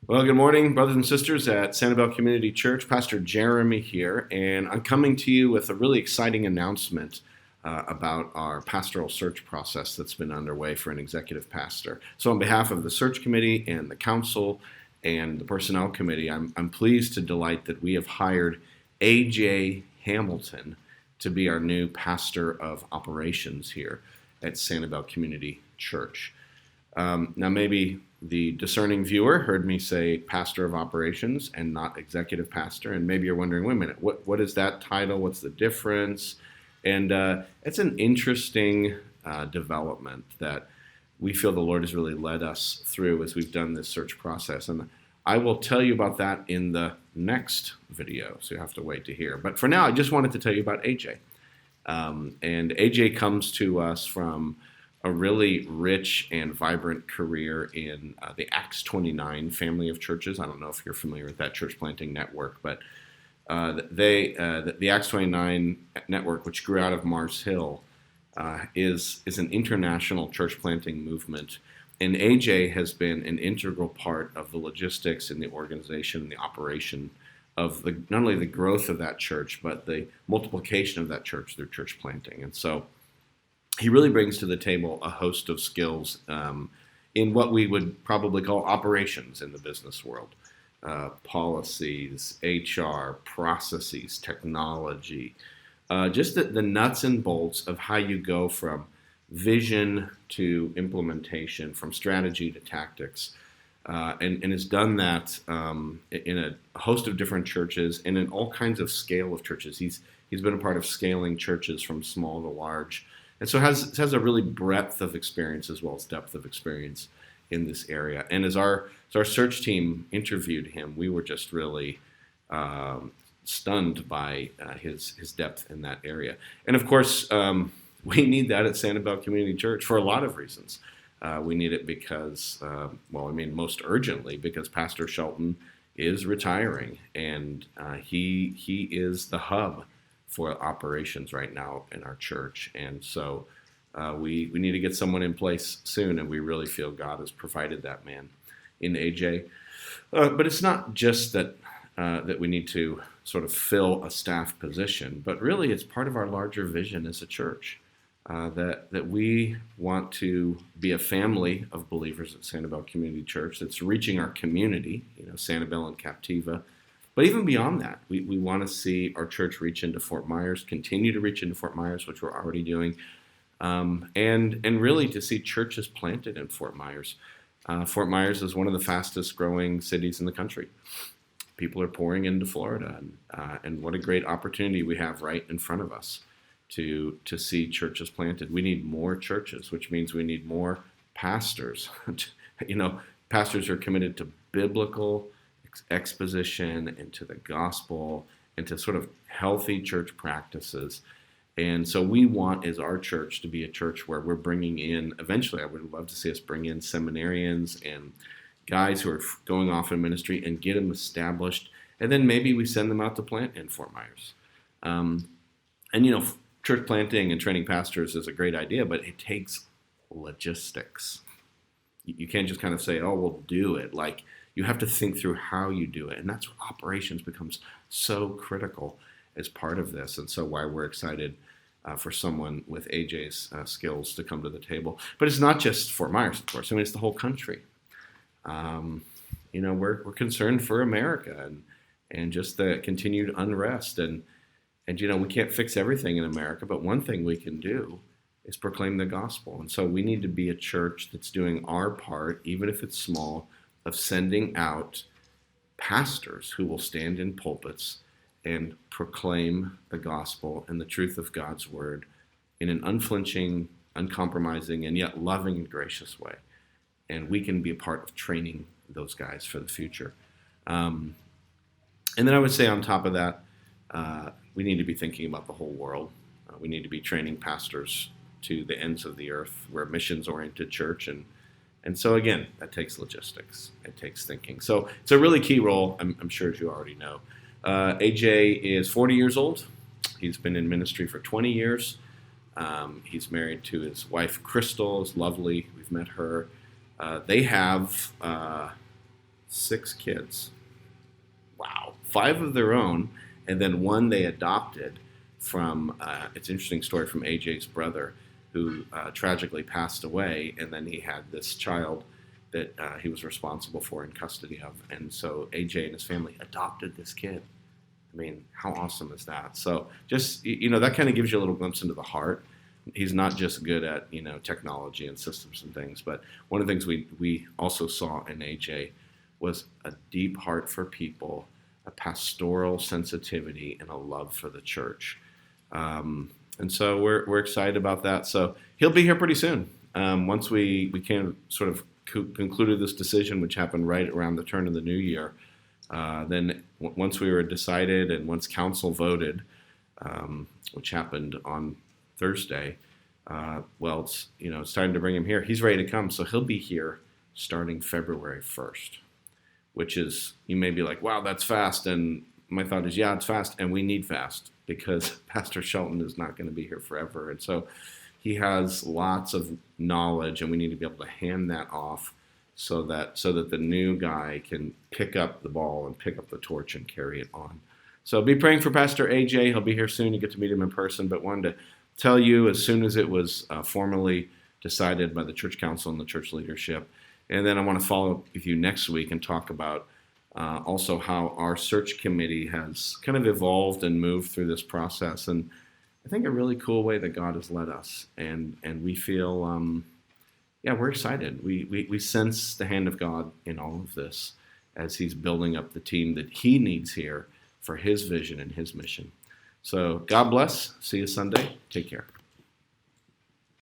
Well, good morning, brothers and sisters at Sanibel Community Church. Pastor Jeremy here, and I'm coming to you with a really exciting announcement about our pastoral search process that's been underway for an executive pastor. So on behalf of the search committee and the council and the personnel committee, I'm pleased to delight that we have hired A.J. Hamilton to be our new pastor of operations here at Sanibel Community Church. Now, maybe the discerning viewer heard me say pastor of operations and not executive pastor, and maybe you're wondering, wait a minute, what is that title? What's the difference? And it's an interesting development that we feel the Lord has really led us through as we've done this search process. And I will tell you about that in the next video, so you have to wait to hear. But for now, I just wanted to tell you about AJ. And AJ comes to us from a really rich and vibrant career in the Acts 29 family of churches. I don't know if you're familiar with that church planting network, but the Acts 29 network, which grew out of Mars Hill, is an international church planting movement. And AJ has been an integral part of the logistics and the organization and the operation of not only the growth of that church, but the multiplication of that church through church planting. And so he really brings to the table a host of skills in what we would probably call operations in the business world. Policies, HR, processes, technology, just the nuts and bolts of how you go from vision to implementation, from strategy to tactics, and has done that in a host of different churches and in all kinds of scale of churches. He's been a part of scaling churches from small to large. And so has a really breadth of experience as well as depth of experience in this area. And as our search team interviewed him, we were just really stunned by his depth in that area. And of course, we need that at Sanibel Community Church for a lot of reasons. We need it because, most urgently, because Pastor Shelton is retiring, and he is the hub for operations right now in our church. And so we need to get someone in place soon, and we really feel God has provided that man in AJ. But it's not just that we need to sort of fill a staff position, but really it's part of our larger vision as a church, that we want to be a family of believers at Sanibel Community Church that's reaching our community, Sanibel and Captiva. But even beyond that, we want to see our church reach into Fort Myers, continue to reach into Fort Myers, which we're already doing, and really to see churches planted in Fort Myers. Fort Myers is one of the fastest growing cities in the country. People are pouring into Florida, and what a great opportunity we have right in front of us to see churches planted. We need more churches, which means we need more pastors. Pastors are committed to biblical exposition and to the gospel and to sort of healthy church practices. And so we want, as our church, to be a church where we're bringing in, eventually I would love to see us bring in seminarians and guys who are going off in ministry and get them established. And then maybe we send them out to plant in Fort Myers. Church planting and training pastors is a great idea, but it takes logistics. You can't just kind of say, oh, we'll do it. Like, you have to think through how you do it. And that's where operations becomes so critical as part of this. And so why we're excited for someone with AJ's skills to come to the table. But it's not just Fort Myers, of course. I mean, it's the whole country. We're concerned for America and just the continued unrest. And we can't fix everything in America, but one thing we can do is proclaim the gospel. And so we need to be a church that's doing our part, even if it's small, of sending out pastors who will stand in pulpits and proclaim the gospel and the truth of God's word in an unflinching, uncompromising, and yet loving and gracious way. And we can be a part of training those guys for the future. And then I would say on top of that, we need to be thinking about the whole world. We need to be training pastors to the ends of the earth. We're a missions-oriented church, and so again, that takes logistics. It takes thinking. So it's a really key role, I'm sure as you already know. AJ is 40 years old. He's been in ministry for 20 years. He's married to his wife, Crystal, is lovely. We've met her. They have 6 kids. Wow. 5 of their own, and then one they adopted from, it's an interesting story from AJ's brother, who tragically passed away, and then he had this child that he was responsible for in custody of. And so AJ and his family adopted this kid. I mean, how awesome is that? So just, that kind of gives you a little glimpse into the heart. He's not just good at, technology and systems and things, but one of the things we also saw in AJ was a deep heart for people, a pastoral sensitivity, and a love for the church. And so we're excited about that. So he'll be here pretty soon. Once we can sort of concluded this decision, which happened right around the turn of the new year, then once we were decided and once council voted, which happened on Thursday, it's time to bring him here. He's ready to come, so he'll be here starting February 1st, which is, you may be like, wow, that's fast. And my thought is, yeah, it's fast, and we need fast because Pastor Shelton is not going to be here forever. And so he has lots of knowledge, and we need to be able to hand that off so that the new guy can pick up the ball and pick up the torch and carry it on. So be praying for Pastor AJ. He'll be here soon. You get to meet him in person, but wanted to tell you as soon as it was formally decided by the church council and the church leadership. And then I want to follow up with you next week and talk about also how our search committee has kind of evolved and moved through this process. And I think a really cool way that God has led us. And we feel, we're excited. We sense the hand of God in all of this as he's building up the team that he needs here for his vision and his mission. So God bless. See you Sunday. Take care.